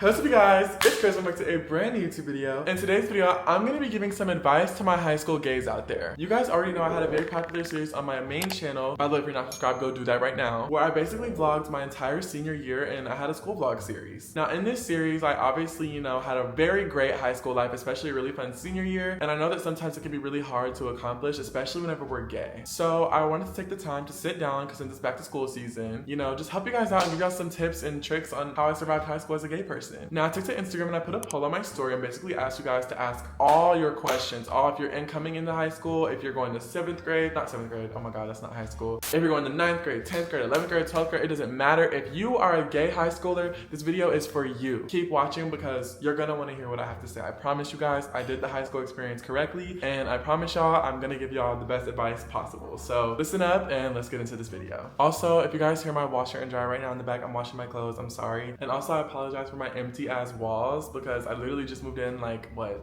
What's up you guys, it's Chris. Welcome back to a brand new YouTube video. In today's video, I'm going to be giving some advice to my high school gays out there. You guys already know I had a very popular series on my main channel. By the way, if you're not subscribed, go do that right now. Where I basically vlogged my entire senior year and I had a school vlog series. Now in this series, I obviously, had a very great high school life, especially a really fun senior year. And I know that sometimes it can be really hard to accomplish, especially whenever we're gay. So I wanted to take the time to sit down, because since it's back to school season, just help you guys out and give y'all some tips and tricks on how I survived high school as a gay person. Now I took to Instagram and I put a poll on my story and basically asked you guys to ask all your questions. If you're incoming into high school, if you're going to 7th grade, not 7th grade, oh my god, that's not high school. If you're going to 9th grade, 10th grade, 11th grade, 12th grade, it doesn't matter. If you are a gay high schooler, this video is for you. Keep watching because you're gonna want to hear what I have to say. I promise you guys, I did the high school experience correctly, and I promise y'all, I'm gonna give y'all the best advice possible. So listen up and let's get into this video. Also, if you guys hear my washer and dryer right now in the back, I'm washing my clothes, I'm sorry. And also I apologize for my empty ass walls because I literally just moved in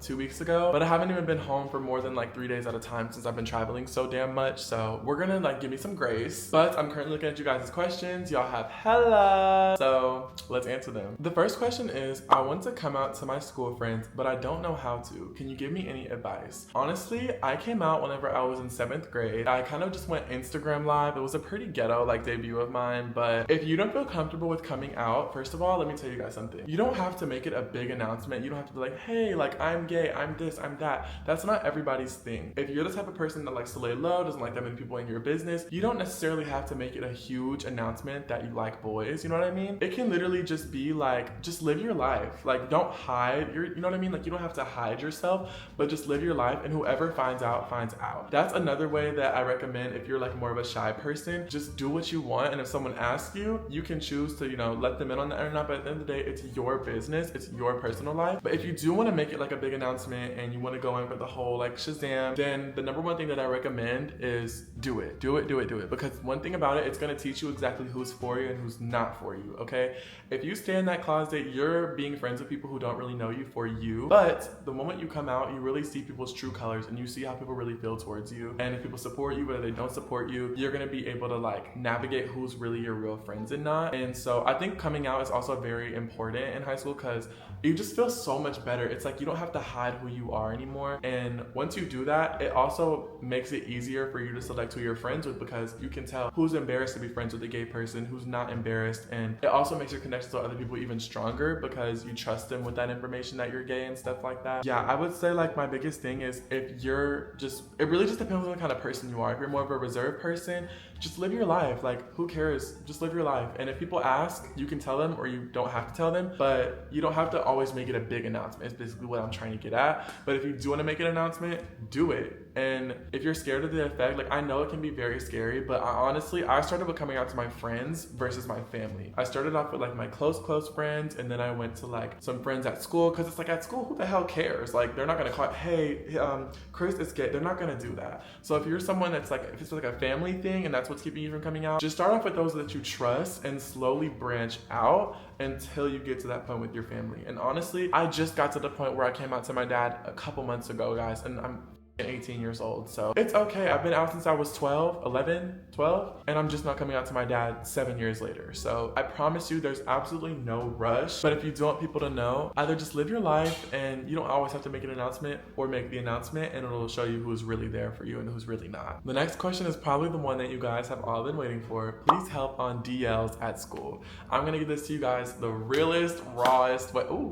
2 weeks ago, but I haven't even been home for more than 3 days at a time since I've been traveling so damn much. So we're gonna give me some grace, but I'm currently looking at you guys' questions. Y'all have hella, so let's answer them. The first question is, I want to come out to my school friends, but I don't know how to. Can you give me any advice? Honestly, I came out whenever I was in 7th grade. I kind of just went Instagram live. It was a pretty ghetto debut of mine, but if you don't feel comfortable with coming out, first of all, let me tell you guys something. You don't have to make it a big announcement. You don't have to be like, hey, I'm gay, I'm this, I'm that. That's not everybody's thing. If you're the type of person that likes to lay low, doesn't like that many people in your business, you don't necessarily have to make it a huge announcement that you like boys, you know what I mean? It can literally just be just live your life. Don't hide you know what I mean? You don't have to hide yourself, but just live your life, and whoever finds out, finds out. That's another way that I recommend if you're more of a shy person. Just do what you want, and if someone asks you, you can choose to, let them in on that or not, but at the end of the day, it's your business, it's your personal life. But if you do want to make it a big announcement and you want to go in with the whole Shazam, then the number one thing that I recommend is do it. Do it. Because one thing about it, it's going to teach you exactly who's for you and who's not for you, okay? If you stay in that closet, you're being friends with people who don't really know you for you. But the moment you come out, you really see people's true colors and you see how people really feel towards you. And if people support you, whether they don't support you, you're going to be able to navigate who's really your real friends and not. And so I think coming out is also very important in high school because you just feel so much better. It's you don't have to hide who you are anymore. And once you do that, it also makes it easier for you to select who you're friends with because you can tell who's embarrassed to be friends with a gay person, who's not embarrassed. And it also makes your connections with other people even stronger because you trust them with that information that you're gay and stuff like that. Yeah, I would say my biggest thing is if you're it really just depends on the kind of person you are. If you're more of a reserved person, just live your life. Who cares? Just live your life. And if people ask, you can tell them or you don't have to tell them, but you don't have to always make it a big announcement. It's basically what I'm trying to get at. But if you do want to make an announcement, do it. And if you're scared of the effect, I know it can be very scary, but I started with coming out to my friends versus my family. I started off with my close friends, and then I went to some friends at school, because it's at school, who the hell cares? They're not gonna call, hey, Chris is gay. They're not gonna do that. So if you're someone that's if it's a family thing and that's what's keeping you from coming out, just start off with those that you trust and slowly branch out until you get to that point with your family. And honestly, I just got to the point where I came out to my dad a couple months ago, guys, and I'm 18 years old, so it's okay. I've been out since I was 12, and I'm just not coming out to my dad 7 years later. So I promise you there's absolutely no rush, but if you do want people to know, either just live your life and you don't always have to make an announcement, or make the announcement and it'll show you who's really there for you and who's really not. The next question is probably the one that you guys have all been waiting for. Please help on DLs at school. I'm gonna give this to you guys the realest, rawest way. Ooh,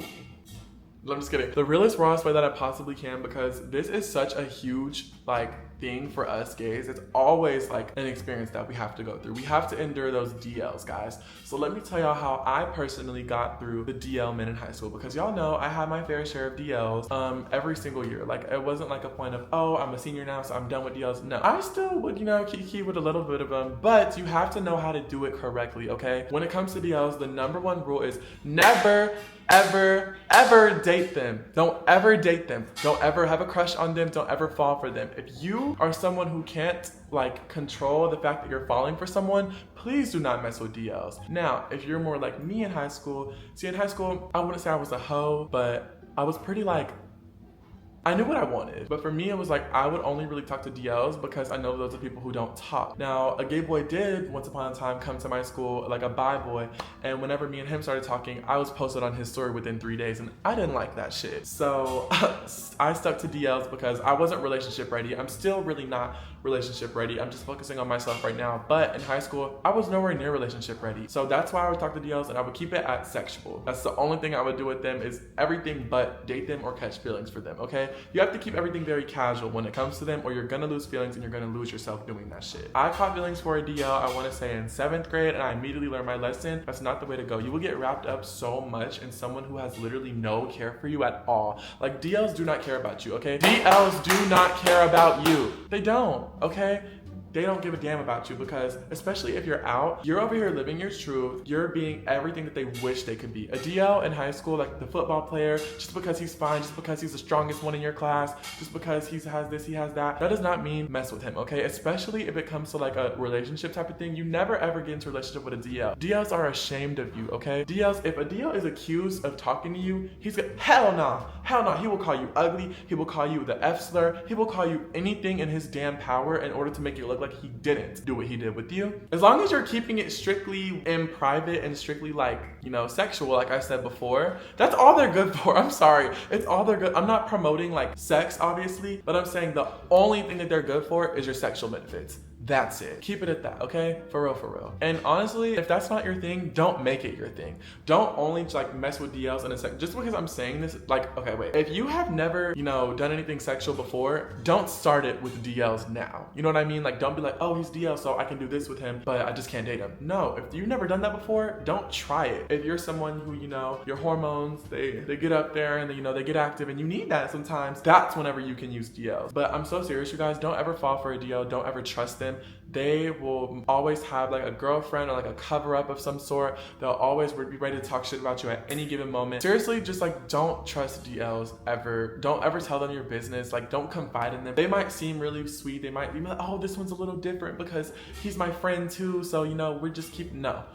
I'm just kidding. The realest, rawest way that I possibly can, because this is such a huge thing for us gays. It's always an experience that we have to go through. We have to endure those DLs, guys. So let me tell y'all how I personally got through the DL men in high school, because y'all know I had my fair share of DLs every single year. It wasn't a point of, oh, I'm a senior now, so I'm done with DLs. No, I still would, kiki with a little bit of them, but you have to know how to do it correctly, okay? When it comes to DLs, the number one rule is never, ever date them. Don't ever date them. Don't ever have a crush on them. Don't ever fall for them. If you are someone who can't control the fact that you're falling for someone, please do not mess with DLs. Now, if you're more like me in high school, see, in high school, I wouldn't say I was a hoe, but I was pretty I knew what I wanted. But for me, it was like, I would only really talk to DLs because I know those are people who don't talk. Now, a gay boy did once upon a time come to my school, like a bi boy, and whenever me and him started talking, I was posted on his story within 3 days, and I didn't like that shit. So I stuck to DLs because I wasn't relationship ready. I'm still really not relationship ready. I'm just focusing on myself right now. But in high school, I was nowhere near relationship ready. So that's why I would talk to DLs, and I would keep it at sexual. That's the only thing I would do with them, is everything but date them or catch feelings for them, okay? You have to keep everything very casual when it comes to them, or you're gonna lose feelings and you're gonna lose yourself doing that shit. I caught feelings for a DL, I wanna say in 7th grade, and I immediately learned my lesson. That's not the way to go. You will get wrapped up so much in someone who has literally no care for you at all. Like, DLs do not care about you, okay? DLs do not care about you. They don't, okay? They don't give a damn about you, because especially if you're out, you're over here living your truth. You're being everything that they wish they could be. A DL in high school, like the football player, just because he's fine, just because he's the strongest one in your class, just because he has this, he has that does not mean mess with him, okay? Especially if it comes to like a relationship type of thing. You never ever get into a relationship with a DL. DLs are ashamed of you, okay? DLs, if a DL is accused of talking to you, he's gonna, hell no. He will call you ugly. He will call you the F slur. He will call you anything in his damn power in order to make you look like he didn't do what he did with you. As long as you're keeping it strictly in private and strictly like, you know, sexual, like I said before, that's all they're good for. I'm sorry. It's all they're good. I'm not promoting like sex, obviously, but I'm saying the only thing that they're good for is your sexual benefits. That's it. Keep it at that, okay? For real, for real. And honestly, if that's not your thing, don't make it your thing. Don't only like mess with DLs in a sec. Just because I'm saying this, like, okay, wait. If you have never, you know, done anything sexual before, don't start it with DLs now. You know what I mean? Like, don't be like, oh, he's DL, so I can do this with him, but I just can't date him. No, if you've never done that before, don't try it. If you're someone who, you know, your hormones, they get up there and, you know, they get active and you need that sometimes, that's whenever you can use DLs. But I'm so serious, you guys. Don't ever fall for a DL. Don't ever trust them. They will always have like a girlfriend or like a cover up of some sort. They'll always be ready to talk shit about you at any given moment. Seriously, just like don't trust DLs ever. Don't ever tell them your business. Like, don't confide in them. They might seem really sweet. They might be like, oh, this one's a little different because he's my friend too. So, you know, we're just no.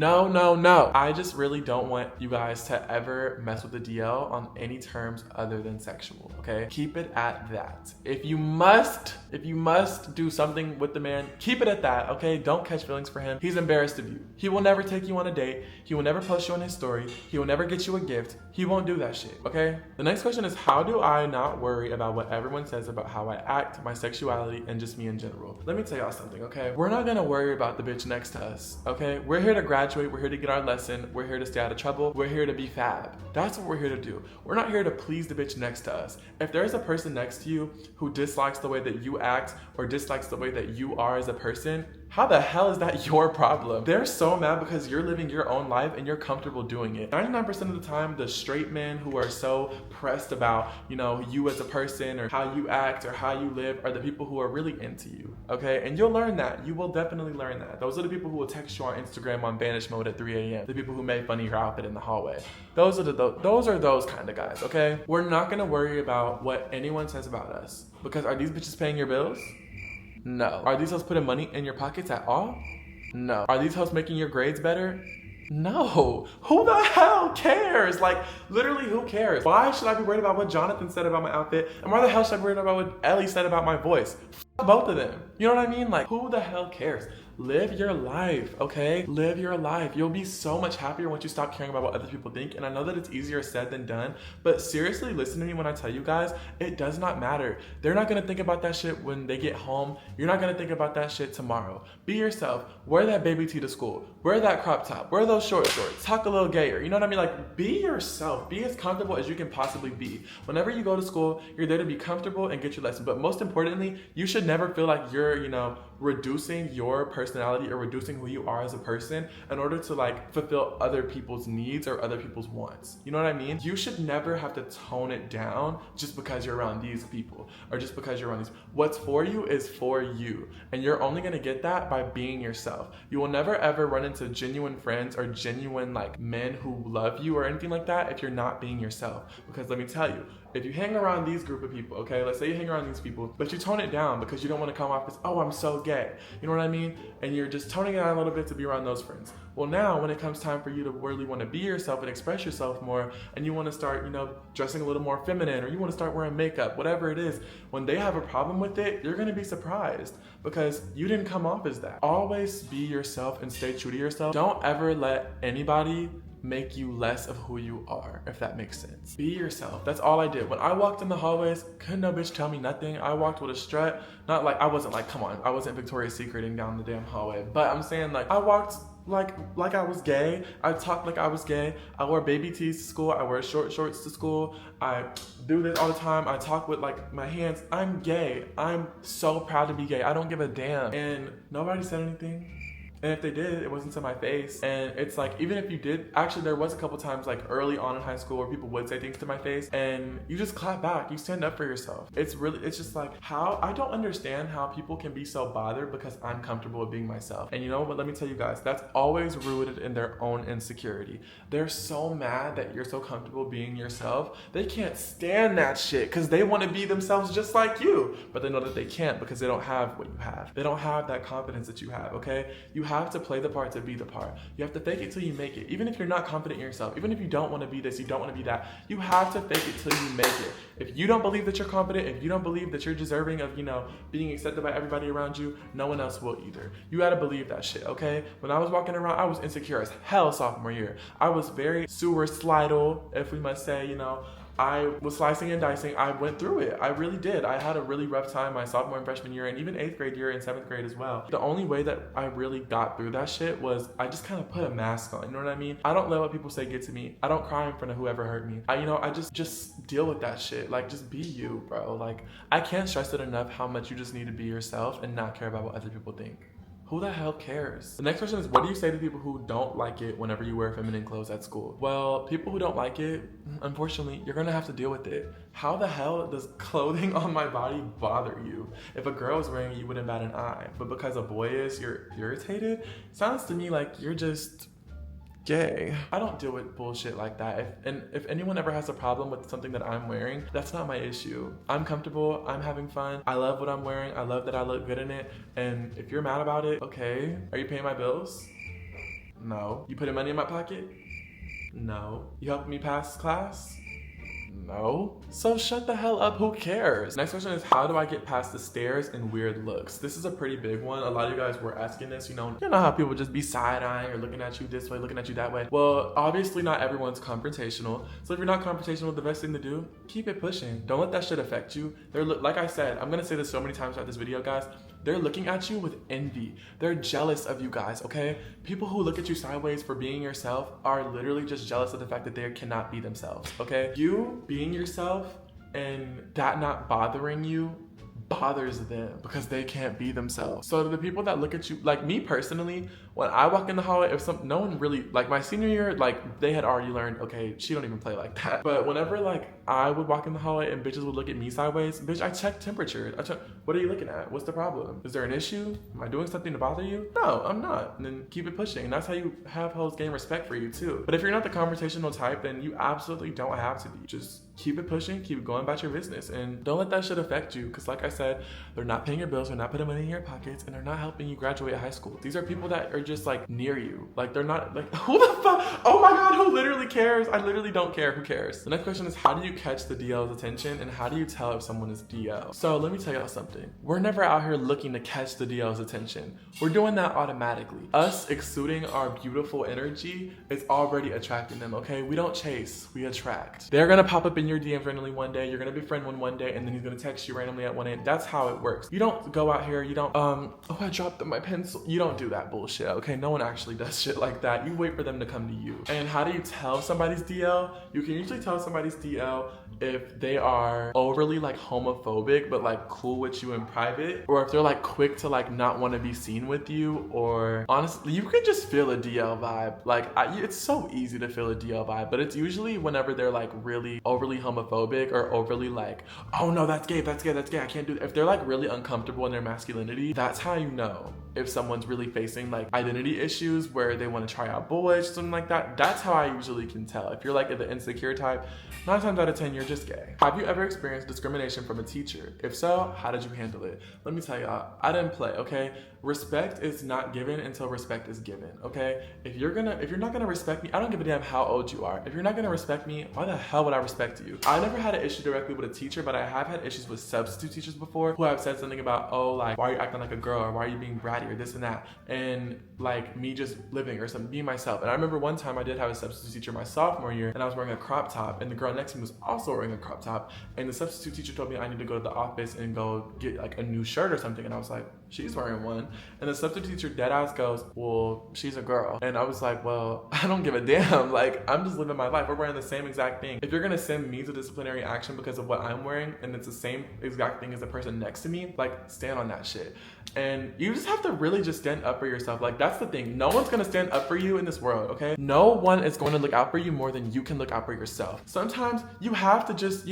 I just really don't want you guys to ever mess with the DL on any terms other than sexual, okay? Keep it at that. If you must do something with the man, keep it at that, okay? Don't catch feelings for him. He's embarrassed of you. He will never take you on a date. He will never post you on his story. He will never get you a gift. He won't do that shit, okay? The next question is, how do I not worry about what everyone says about how I act, my sexuality, and just me in general? Let me tell y'all something, okay? We're not gonna worry about the bitch next to us, okay? We're here to graduate. We're here to get our lesson. We're here to stay out of trouble. We're here to be fab. That's what we're here to do. We're not here to please the bitch next to us. If there's a person next to you who dislikes the way that you act or dislikes the way that you are as a person, how the hell is that your problem? They're so mad because you're living your own life and you're comfortable doing it. 99% of the time, the straight men who are so pressed about, you know, you as a person or how you act or how you live are the people who are really into you, okay? And you'll learn that. You will definitely learn that. Those are the people who will text you on Instagram on banish mode at 3 a.m. The people who make fun of your outfit in the hallway. Those are those kind of guys, okay? We're not gonna worry about what anyone says about us, because are these bitches paying your bills? No. Are these hoes putting money in your pockets at all? No. Are these hoes making your grades better? No. Who the hell cares? Like, literally, who cares? Why should I be worried about what Jonathan said about my outfit? And why the hell should I be worried about what Ellie said about my voice? F both of them. You know what I mean? Like, who the hell cares? Live your life, okay? Live your life. You'll be so much happier once you stop caring about what other people think. And I know that it's easier said than done, but seriously, listen to me when I tell you guys, it does not matter. They're not gonna think about that shit when they get home. You're not gonna think about that shit tomorrow. Be yourself. Wear that baby tee to school. Wear that crop top. Wear those short shorts. Talk a little gayer. You know what I mean? Like, be yourself. Be as comfortable as you can possibly be. Whenever you go to school, you're there to be comfortable and get your lesson. But most importantly, you should never feel like you're, you know, reducing your personality or reducing who you are as a person in order to like fulfill other people's needs or other people's wants. You know what I mean? You should never have to tone it down just because you're around these people or just because you're around these. What's for you is for you. And you're only gonna get that by being yourself. You will never ever run into genuine friends or genuine like men who love you or anything like that if you're not being yourself. Because let me tell you, if you hang around these group of people, okay, let's say you hang around these people, but you tone it down because you don't want to come off as, oh, I'm so gay. You know what I mean? and you're just toning it down a little bit to be around those friends. Well, now when it comes time for you to really want to be yourself and express yourself more, and you want to start, you know, dressing a little more feminine, or you want to start wearing makeup, whatever it is, when they have a problem with it, you're going to be surprised because you didn't come off as that. Always be yourself and stay true to yourself. Don't ever let anybody make you less of who you are, if that makes sense. Be yourself. That's all I did. When I walked in the hallways, couldn't no bitch tell me nothing. I walked with a strut. Not like, I wasn't like, come on, I wasn't Victoria's Secreting down the damn hallway. But I'm saying, like, I walked like I was gay. I talked like I was gay. I wore baby tees to school. I wear short shorts to school. I do this all the time. I talk with like my hands. I'm gay. I'm so proud to be gay. I don't give a damn. And nobody said anything. And if they did, it wasn't to my face. And it's like, even if you did, actually there was a couple times like early on in high school where people would say things to my face and you just clap back, you stand up for yourself. It's just like, how, I don't understand how people can be so bothered because I'm comfortable with being myself. And you know what, let me tell you guys, that's always rooted in their own insecurity. They're so mad that you're so comfortable being yourself. They can't stand that shit because they want to be themselves just like you. But they know that they can't because they don't have what you have. They don't have that confidence that you have, okay? You have to play the part to be the part. You have to fake it till you make it. Even if you're not confident in yourself, even if you don't want to be this, you don't want to be that, you have to fake it till you make it. If you don't believe that you're confident, if you don't believe that you're deserving of, you know, being accepted by everybody around you, no one else will either. You gotta believe that shit, okay? When I was walking around, I was insecure as hell sophomore year. I was very suicidal, if we must say, you know. I was slicing and dicing. I went through it. I really did. I had a really rough time my sophomore and freshman year, and even 8th grade year and 7th grade as well. The only way that I really got through that shit was I just kind of put a mask on. You know what I mean? I don't let what people say get to me. I don't cry in front of whoever hurt me. I just deal with that shit. Like, just be you, bro. Like, I can't stress it enough how much you just need to be yourself and not care about what other people think. Who the hell cares? The next question is, what do you say to people who don't like it whenever you wear feminine clothes at school? Well, people who don't like it, unfortunately, you're gonna have to deal with it. How the hell does clothing on my body bother you? If a girl is wearing it, you wouldn't bat an eye. But because a boy is, you're irritated? Sounds to me like you're just gay. I don't deal with bullshit like that. If anyone ever has a problem with something that I'm wearing, that's not my issue. I'm comfortable, I'm having fun, I love what I'm wearing, I love that I look good in it, and if you're mad about it, okay. Are you paying my bills? No. You putting money in my pocket? No. You helping me pass class? No. So shut the hell up, who cares? Next question is, how do I get past the stares and weird looks? This is a pretty big one. A lot of you guys were asking this, you know how people just be side-eyeing or looking at you this way, looking at you that way. Well, obviously not everyone's confrontational. So if you're not confrontational, the best thing to do, keep it pushing. Don't let that shit affect you. Like I said, I'm gonna say this so many times throughout this video, guys. They're looking at you with envy. They're jealous of you guys, okay? People who look at you sideways for being yourself are literally just jealous of the fact that they cannot be themselves, okay? You being yourself and that not bothering you bothers them because they can't be themselves. So the people that look at you, like me personally, when I walk in the hallway, no one really, like my senior year, like they had already learned, okay, she don't even play like that. But whenever like I would walk in the hallway and bitches would look at me sideways, bitch, I check temperature. What are you looking at? What's the problem? Is there an issue? Am I doing something to bother you? No, I'm not. And then keep it pushing. And that's how you have hoes gain respect for you too. But if you're not the conversational type, then you absolutely don't have to be. Just keep it pushing, keep going about your business, and don't let that shit affect you. Because like I said, they're not paying your bills, they're not putting money in your pockets, and they're not helping you graduate high school. These are people that are just like near you. Like they're not like, who the fuck? Oh my God, who literally cares? I literally don't care. Who cares? The next question is, how do you catch the DL's attention, and how do you tell if someone is DL? So let me tell y'all something. We're never out here looking to catch the DL's attention. We're doing that automatically. Us exuding our beautiful energy is already attracting them, okay? We don't chase, we attract. They're gonna pop up in your DMs randomly one day, you're gonna befriend one day, and then he's gonna text you randomly at 1 a.m. That's how it works. You don't go out here, you don't, oh, I dropped my pencil. You don't do that bullshit, okay? No one actually does shit like that. You wait for them to come to you. And how do you tell somebody's DL? You can usually tell somebody's DL if they are overly like homophobic, but like cool with you in private, or if they're like quick to like not want to be seen with you, or honestly, you can just feel a DL vibe. Like it's so easy to feel a DL vibe, but it's usually whenever they're like really overly homophobic or overly like, oh no, that's gay, that's gay, that's gay, I can't do that. If they're like really uncomfortable in their masculinity, that's how you know if someone's really facing like identity issues where they want to try out boys, something like that. That's how I usually can tell. If you're like the insecure type, 9 times out of 10, you're just gay. Have you ever experienced discrimination from a teacher? If so, how did you handle it? Let me tell y'all, I didn't play, okay? Respect is not given until respect is given, okay? If you're not gonna respect me, I don't give a damn how old you are. If you're not gonna respect me, why the hell would I respect you? I never had an issue directly with a teacher, but I have had issues with substitute teachers before who have said something about, oh, like, why are you acting like a girl, or why are you being bratty, or this and that, and like me just living or something, being myself. And I remember one time I did have a substitute teacher my sophomore year, and I was wearing a crop top, and the girl next to me was also wearing a crop top, and the substitute teacher told me I need to go to the office and go get like a new shirt or something, and I was like, she's wearing one. And the substitute teacher dead ass goes, well, she's a girl. And I was like, well, I don't give a damn. Like, I'm just living my life. We're wearing the same exact thing. If you're gonna send me to disciplinary action because of what I'm wearing, and it's the same exact thing as the person next to me, like, stand on that shit. And you just have to really just stand up for yourself. Like, that's the thing. No one's gonna stand up for you in this world, okay? No one is going to look out for you more than you can look out for yourself. Sometimes you have to just,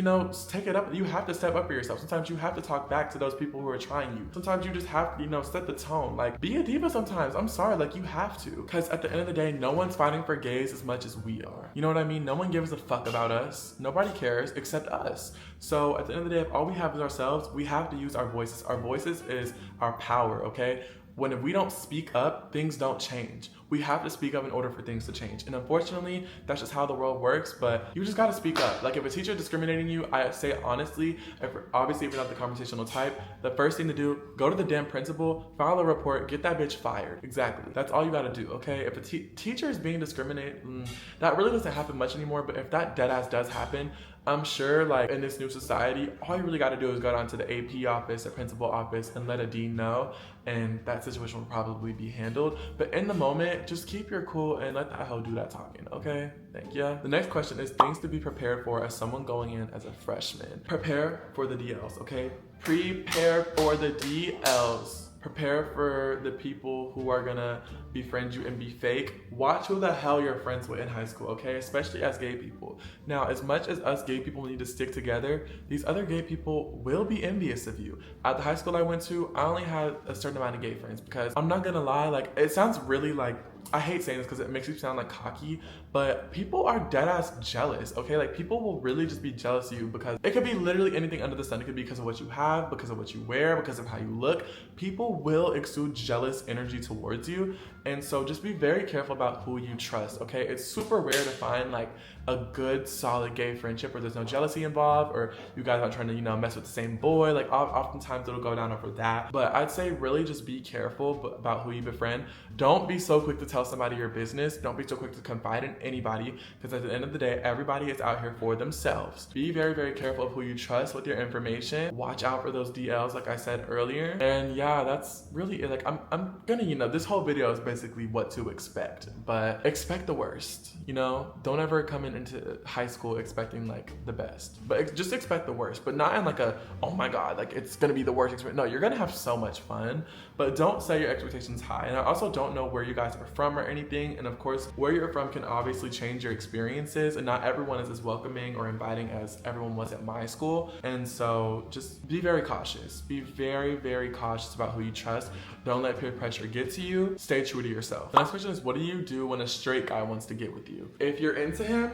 take it up. You have to step up for yourself. Sometimes you have to talk back to those people who are trying you. Sometimes you just have to, set the tone. Like, be a diva sometimes. I'm sorry, like, you have to. Because at the end of the day, no one's fighting for gays as much as we are. You know what I mean? No one gives a fuck about us. Nobody cares except us. So at the end of the day, if all we have is ourselves, we have to use our voices. Our voices is our power, okay? If we don't speak up, things don't change. We have to speak up in order for things to change. And unfortunately, that's just how the world works, but you just gotta speak up. Like, if a teacher is discriminating you, I say honestly, obviously if you're not the conversational type, the first thing to do, go to the damn principal, file a report, get that bitch fired. Exactly. That's all you gotta do, okay? If a teacher is being discriminated, that really doesn't happen much anymore, but if that dead ass does happen, I'm sure, like, in this new society, all you really got to do is go down to the AP office, the principal office, and let a dean know, and that situation will probably be handled. But in the moment, just keep your cool and let that hoe do that talking, okay? Thank you. The next question is things to be prepared for as someone going in as a freshman. Prepare for the DLs, okay? Prepare for the DLs. Prepare for the people who are gonna befriend you and be fake. Watch who the hell you're friends with in high school, okay? Especially as gay people. Now, as much as us gay people need to stick together, these other gay people will be envious of you. At the high school I went to, I only had a certain amount of gay friends because I'm not gonna lie, like, it sounds really like, I hate saying this because it makes you sound like cocky, but people are dead ass jealous, okay? Like, people will really just be jealous of you because it could be literally anything under the sun. It could be because of what you have, because of what you wear, because of how you look. People will exude jealous energy towards you. And so just be very careful about who you trust, okay? It's super rare to find like a good, solid gay friendship where there's no jealousy involved or you guys aren't trying to, mess with the same boy. Like, oftentimes it'll go down over that. But I'd say really just be careful about who you befriend. Don't be so quick to tell somebody your business. Don't be so quick to confide in anybody because at the end of the day, everybody is out here for themselves. Be very, very careful of who you trust with your information. Watch out for those DLs, like I said earlier. And yeah, that's really it. Like, I'm gonna, this whole video is basically what to expect, but expect the worst, Don't ever come into high school expecting like the best, but just expect the worst, but not in like a, oh my God, like it's gonna be the worst experience. No, you're gonna have so much fun, but don't set your expectations high. And I also don't know where you guys are from or anything. And of course, where you're from can obviously change your experiences, and not everyone is as welcoming or inviting as everyone was at my school. And so just be very cautious. Be very, very cautious about who you trust. Don't let peer pressure get to you. Stay true to yourself. The next question is, what do you do when a straight guy wants to get with you? If you're into him,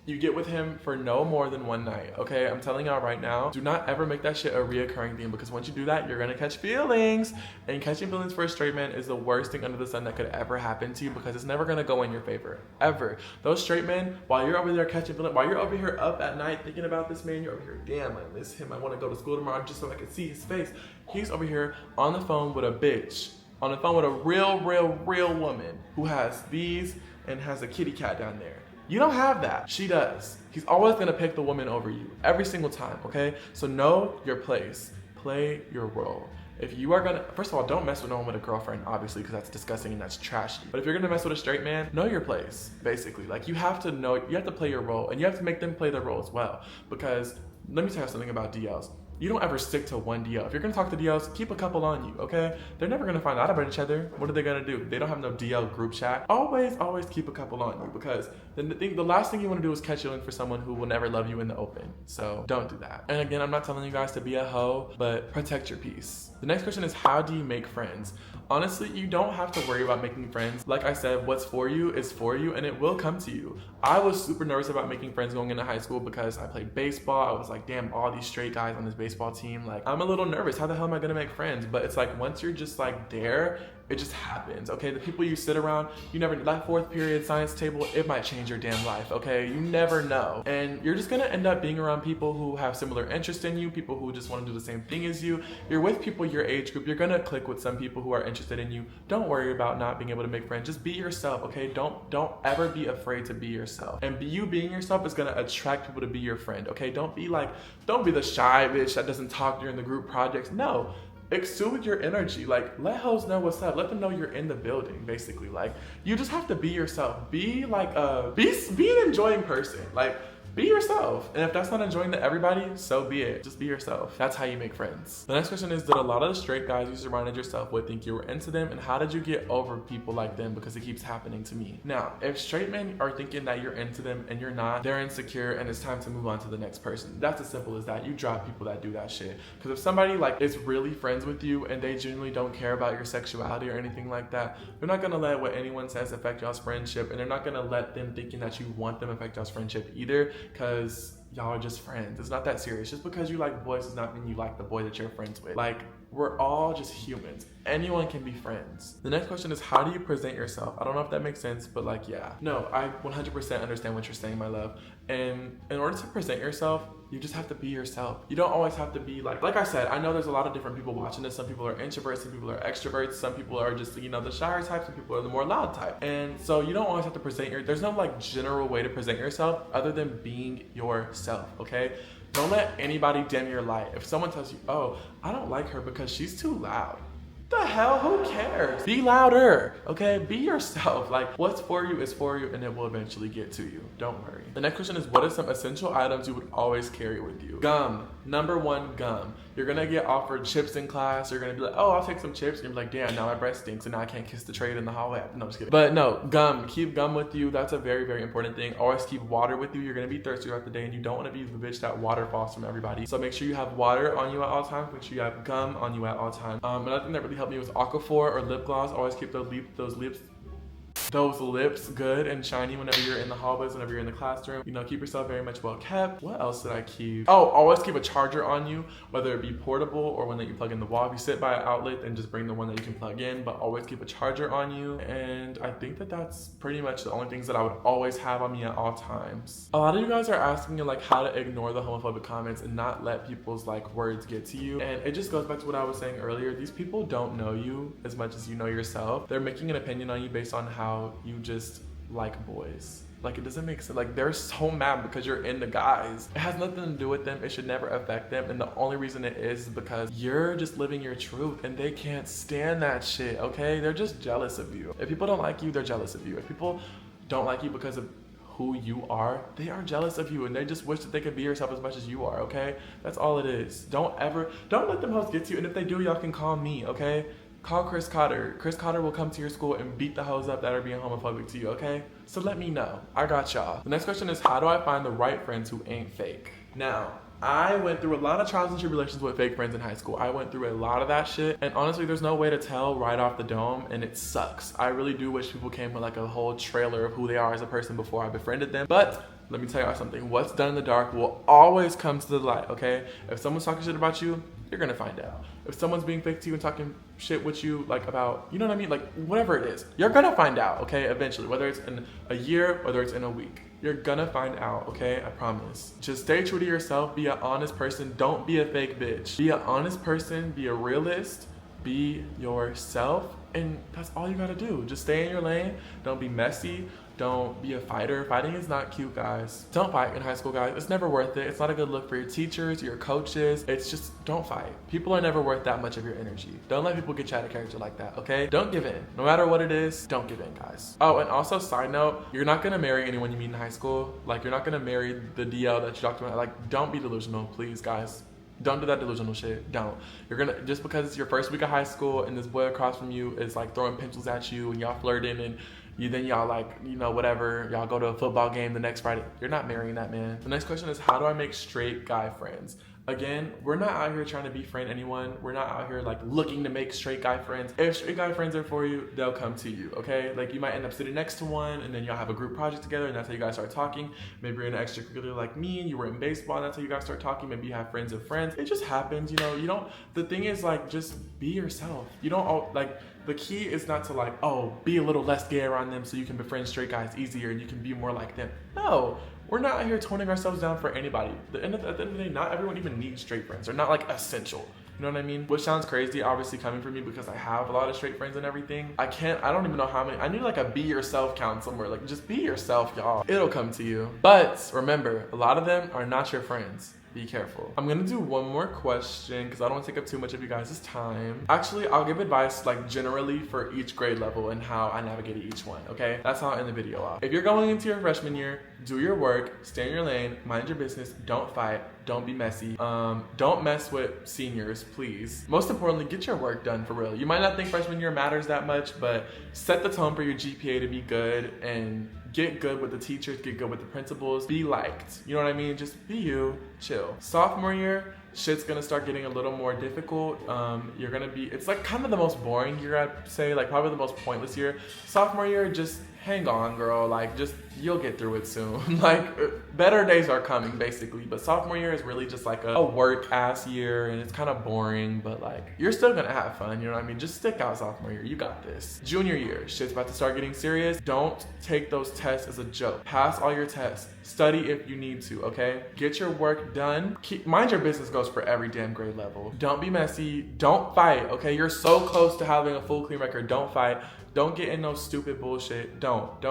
you get with him for no more than one night, okay? I'm telling y'all right now, do not ever make that shit a reoccurring thing, because once you do that, you're gonna catch feelings. And catching feelings for a straight man is the worst thing under the sun that could ever happen to you, because it's never gonna go in your favor, ever. Those straight men, while you're over there catching feelings, while you're over here up at night thinking about this man, you're over here, damn, I miss him. I wanna go to school tomorrow just so I can see his face. He's over here on the phone with a bitch, on the phone with a real woman who has these and has a kitty cat down there. You don't have that. She does. He's always gonna pick the woman over you every single time, okay? So know your place. Play your role. If you are gonna, first of all, don't mess with no one with a girlfriend, obviously, because that's disgusting and that's trashy. But if you're gonna mess with a straight man, know your place, basically. Like, you have to know, you have to play your role, and you have to make them play their role as well. Because, let me tell you something about DLs. You don't ever stick to one DL. If you're gonna talk to DLs, keep a couple on you, okay? They're never gonna find out about each other. What are they gonna do? They don't have no DL group chat. Always keep a couple on you, because the last thing you wanna do is catch you in for someone who will never love you in the open. So don't do that. And again, I'm not telling you guys to be a hoe, but protect your peace. The next question is, how do you make friends? Honestly, you don't have to worry about making friends. Like I said, what's for you is for you, and it will come to you. I was super nervous about making friends going into high school because I played baseball. I was like, damn, all these straight guys on this baseball team. Like, I'm a little nervous. How the hell am I gonna make friends? But it's like, once you're just like there, it just happens, okay? The people you sit around, you never, that fourth period science table, it might change your damn life, okay? You never know. And you're just gonna end up being around people who have similar interests in you, people who just wanna do the same thing as you. You're with people your age group. You're gonna click with some people who are interested in you. Don't worry about not being able to make friends. Just be yourself, okay? Don't ever be afraid to be yourself. And you being yourself is gonna attract people to be your friend, okay? Don't be the shy bitch that doesn't talk during the group projects. No. Exude your energy. Like, let hoes know what's up. Let them know you're in the building, basically. Like, you just have to be yourself. Be like be an enjoying person. Like, be yourself. And if that's not enjoying to everybody, so be it. Just be yourself. That's how you make friends. The next question is, did a lot of the straight guys you surrounded yourself with think you were into them, and how did you get over people like them? Because it keeps happening to me. Now, if straight men are thinking that you're into them and you're not, they're insecure and it's time to move on to the next person. That's as simple as that. You drop people that do that shit. Because if somebody like is really friends with you and they genuinely don't care about your sexuality or anything like that, they're not gonna let what anyone says affect y'all's friendship, and they're not gonna let them thinking that you want them affect y'all's friendship either, because y'all are just friends. It's not that serious. Just because you like boys does not mean you like the boy that you're friends with. Like, we're all just humans. Anyone can be friends. The next question is, how do you present yourself? I don't know if that makes sense, but like, yeah. No, I 100% understand what you're saying, my love. And in order to present yourself, you just have to be yourself. You don't always have to be like I said, I know there's a lot of different people watching this. Some people are introverts, some people are extroverts, some people are just, the shyer type, some people are the more loud type. And so you don't always have to there's no like general way to present yourself other than being yourself, okay? Don't let anybody dim your light. If someone tells you, oh, I don't like her because she's too loud. The hell, who cares? Be louder, okay? Be yourself. Like, what's for you is for you, and it will eventually get to you. Don't worry. The next question is, what are some essential items you would always carry with you? Gum. Number one, gum. You're gonna get offered chips in class. You're gonna be like, oh, I'll take some chips. And you're like, damn, now my breath stinks, and now I can't kiss the trade in the hallway. No, I'm just kidding. But no, gum. Keep gum with you. That's a very, very important thing. Always keep water with you. You're gonna be thirsty throughout the day, and you don't wanna be the bitch that water falls from everybody. So make sure you have water on you at all times. Make sure you have gum on you at all times. Another thing that really helped me was Aquaphor or lip gloss. Always keep those lips good and shiny whenever you're in the hallways, whenever you're in the classroom. Keep yourself very much well kept. What else did I keep? Oh, always keep a charger on you, whether it be portable or one that you plug in the wall. If you sit by an outlet, then just bring the one that you can plug in, but always keep a charger on you. And I think that that's pretty much the only things that I would always have on me at all times. A lot of you guys are asking me like how to ignore the homophobic comments and not let people's like words get to you. And it just goes back to what I was saying earlier. These people don't know you as much as you know yourself. They're making an opinion on you based on how you just like boys. Like, it doesn't make sense. Like, they're so mad because you're into guys. It has nothing to do with them. It should never affect them. And the only reason it is because you're just living your truth and they can't stand that shit, okay? They're just jealous of you. If people don't like you, they're jealous of you. If people don't like you because of who you are, they are jealous of you and they just wish that they could be yourself as much as you are, okay? That's all it is. Don't let them hoes get to you. And if they do, y'all can call me, okay? Call Chris Cotter. Chris Cotter will come to your school and beat the hoes up that are being homophobic to you, okay? So let me know. I got y'all. The next question is, how do I find the right friends who ain't fake? Now, I went through a lot of trials and tribulations with fake friends in high school. I went through a lot of that shit. And honestly, there's no way to tell right off the dome, and it sucks. I really do wish people came with like a whole trailer of who they are as a person before I befriended them. But let me tell y'all something. What's done in the dark will always come to the light, okay? If someone's talking shit about you, you're gonna find out. If someone's being fake to you and talking shit with you, like about, you know what I mean? Like, whatever it is, you're gonna find out, okay? Eventually, whether it's in a year, whether it's in a week, you're gonna find out, okay? I promise. Just stay true to yourself, be an honest person. Don't be a fake bitch. Be an honest person, be a realist, be yourself, and that's all you gotta do. Just stay in your lane, don't be messy, don't be a fighter. Fighting is not cute, guys. Don't fight in high school, guys. It's never worth it. It's not a good look for your teachers, your coaches. It's just, don't fight. People are never worth that much of your energy. Don't let people get you out of character like that, okay? Don't give in. No matter what it is, don't give in, guys. Oh, and also, side note, you're not gonna marry anyone you meet in high school. Like, you're not gonna marry the DL that you talked about. Like, don't be delusional, please, guys. Don't do that delusional shit. Don't. You're gonna, just because it's your first week of high school and this boy across from you is like throwing pencils at you and y'all flirting and then y'all like, you know, whatever, y'all go to a football game the next Friday. You're not marrying that man. The next question is, how do I make straight guy friends? Again, we're not out here trying to befriend anyone. We're not out here like looking to make straight guy friends. If straight guy friends are for you, they'll come to you, okay? Like you might end up sitting next to one and then y'all have a group project together and that's how you guys start talking. Maybe you're in an extracurricular like me and you were in baseball and that's how you guys start talking. Maybe you have friends of friends. It just happens, you know, you don't, the thing is like, just be yourself. You don't, like, the key is not to like, oh, be a little less gay around them so you can befriend straight guys easier and you can be more like them. No. We're not out here toning ourselves down for anybody. At the end of the day, not everyone even needs straight friends. They're not like essential. You know what I mean? Which sounds crazy, obviously coming from me because I have a lot of straight friends and everything. I don't even know how many. I need like a be yourself count somewhere. Like just be yourself, y'all. It'll come to you. But remember, a lot of them are not your friends. Be careful. I'm gonna do one more question because I don't want to take up too much of you guys' time. Actually, I'll give advice like generally for each grade level and how I navigated each one, okay? That's how I'll end the video off. If you're going into your freshman year, do your work, stay in your lane, mind your business, don't fight, don't be messy. Don't mess with seniors, please. Most importantly, get your work done for real. You might not think freshman year matters that much, but set the tone for your GPA to be good and get good with the teachers, get good with the principals, be liked. You know what I mean? Just be you, chill. Sophomore year, shit's gonna start getting a little more difficult. You're gonna be, it's like kind of the most boring year, I'd say, like probably the most pointless year. Sophomore year, just hang on, girl, like just, you'll get through it soon. Like better days are coming basically, but sophomore year is really just like a work ass year and it's kind of boring, but like you're still gonna have fun, you know what I mean? Just stick out sophomore year, you got this. Junior year, shit's about to start getting serious. Don't take those tests as a joke. Pass all your tests. Study if you need to, okay? Get your work done. Mind your business goes for every damn grade level. Don't be messy, don't fight, okay? You're so close to having a full clean record, don't fight. Don't get in no stupid bullshit. Don't.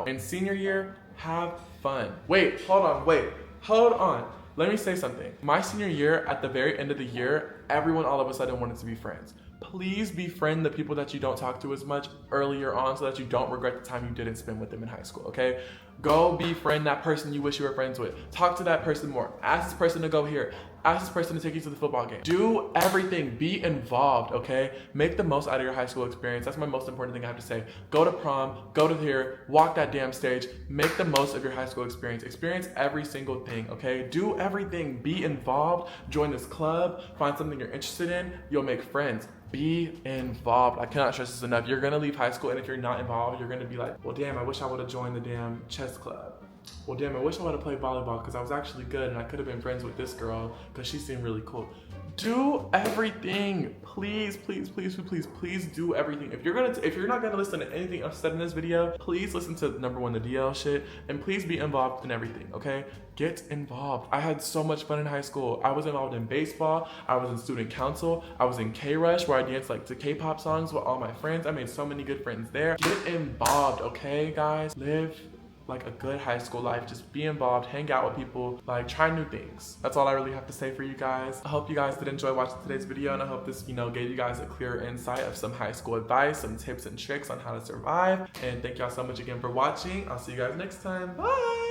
In senior year, have fun. Hold on. Let me say something. My senior year, at the very end of the year, everyone all of a sudden wanted to be friends. Please befriend the people that you don't talk to as much earlier on so that you don't regret the time you didn't spend with them in high school, okay? Go befriend that person you wish you were friends with. Talk to that person more. Ask this person to go here. Ask this person to take you to the football game. Do everything. Be involved, okay? Make the most out of your high school experience. That's my most important thing I have to say. Go to prom, go to here, walk that damn stage. Make the most of your high school experience. Experience every single thing, okay? Do everything. Be involved. Join this club. Find something you're interested in. You'll make friends. Be involved. I cannot stress this enough. You're gonna leave high school and if you're not involved, you're gonna be like, well, damn, I wish I would have joined the damn chess club. Well, damn, I wish I would have played volleyball because I was actually good and I could have been friends with this girl because she seemed really cool. Do everything. Please do everything. If you're not gonna listen to anything I've said in this video, please listen to number one, the DL shit, and please be involved in everything, okay? Get involved. I had so much fun in high school. I was involved in baseball. I was in student council. I was in K-Rush where I danced like to K-pop songs with all my friends. I made so many good friends there. Get involved, okay, guys? Live like a good high school life. Just be involved, hang out with people, like try new things. That's all I really have to say for you guys. I hope you guys did enjoy watching today's video and I hope this, you know, gave you guys a clear insight of some high school advice, some tips and tricks on how to survive. And thank y'all so much again for watching. I'll see you guys next time. Bye.